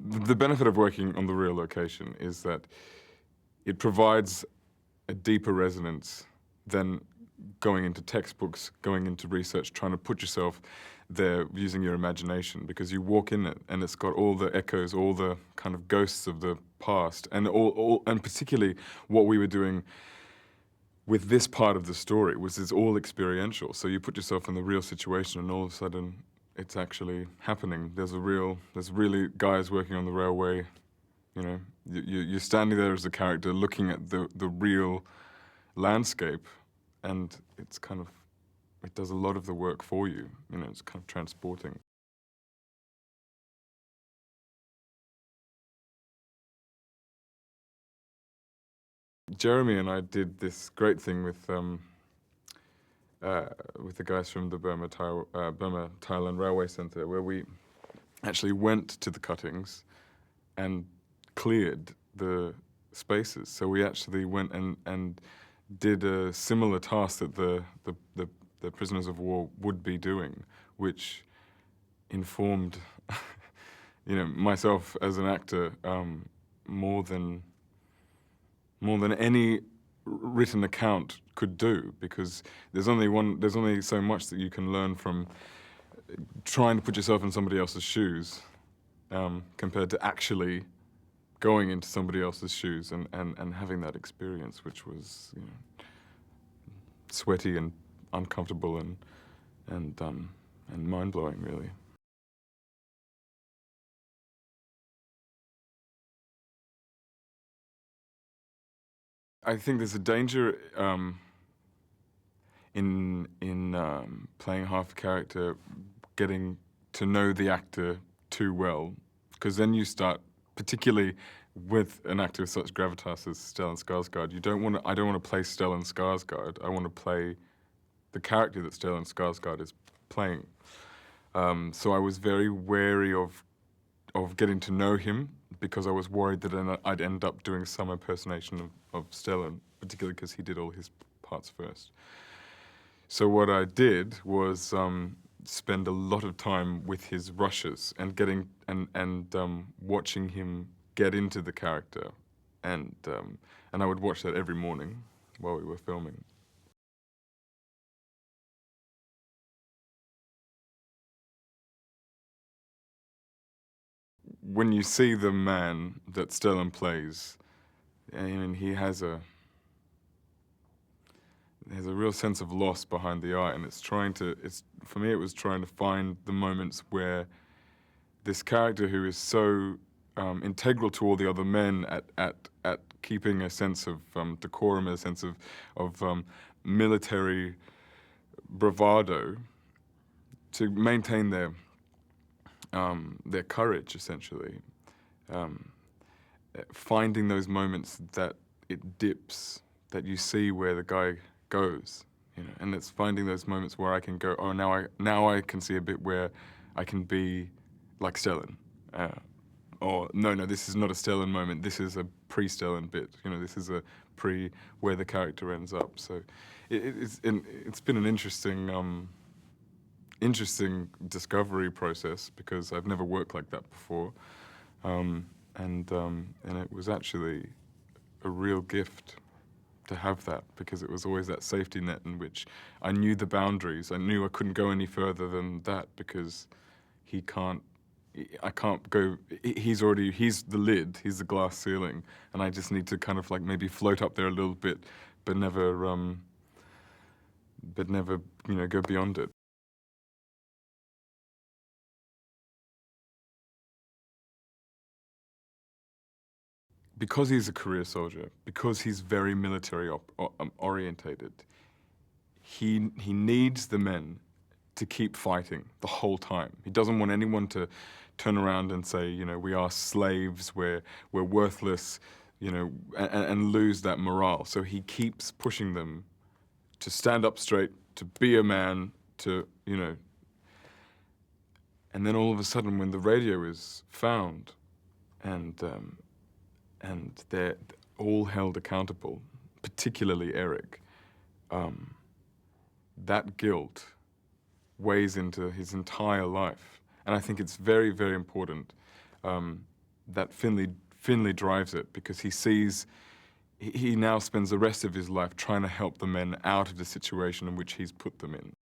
the benefit of working on the real location is that it provides a deeper resonance than going into textbooks, going into research, trying to put yourself there using your imagination, because you walk in it and it's got all the echoes, all the kind of ghosts of the past, and and particularly what we were doing with this part of the story was it's all experiential. So you put yourself in the real situation and all of a sudden it's actually happening. There's really guys working on the railway, you know, you're standing there as a character looking at the real landscape, and it's kind of, it does a lot of the work for you, you know, it's kind of transporting. Jeremy and I did this great thing with the guys from the Burma, Thailand Railway Centre, where we actually went to the cuttings and cleared the spaces. So we actually went and did a similar task that the prisoners of war would be doing, which informed, you know, myself as an actor more than any written account could do, because there's only so much that you can learn from trying to put yourself in somebody else's shoes compared to actually going into somebody else's shoes and having that experience, which was, you know, sweaty and uncomfortable and mind-blowing, really. I think there's a danger in playing half a character, getting to know the actor too well, because then you start, particularly with an actor with such gravitas as Stellan Skarsgard, I don't want to play Stellan Skarsgard. I want to play the character that Stellan Skarsgard is playing. So I was very wary of getting to know him, because I was worried that I'd end up doing some impersonation of Stellan, particularly because he did all his parts first. So what I did was spend a lot of time with his rushes and watching him get into the character, and I would watch that every morning while we were filming. When you see the man that Stellan plays, I mean, there's a real sense of loss behind the eye, and for me, it was trying to find the moments where this character, who is so integral to all the other men at keeping a sense of decorum, a sense of military bravado, to maintain their courage, essentially. Finding those moments that it dips, that you see where the guy goes, you know, and it's finding those moments where I can go, oh, now I can see a bit where I can be like Stellan, or no, this is not a Stellan moment. This is a pre-Stellan bit. You know, this is a pre where the character ends up. So it's been an interesting discovery process, because I've never worked like that before, and it was actually a real gift to have that, because it was always that safety net in which I knew the boundaries. I knew I couldn't go any further than that, because I can't go, he's the lid, he's the glass ceiling, and I just need to kind of like maybe float up there a little bit, but never, you know, go beyond it. Because he's a career soldier, because he's very military orientated, he needs the men to keep fighting the whole time. He doesn't want anyone to turn around and say, you know, we are slaves, we're worthless, you know, and lose that morale. So he keeps pushing them to stand up straight, to be a man, to, you know. And then all of a sudden, when the radio is found, and they're all held accountable, particularly Eric, that guilt weighs into his entire life. And I think it's very, very important that Finley drives it, because he sees, he now spends the rest of his life trying to help the men out of the situation in which he's put them in.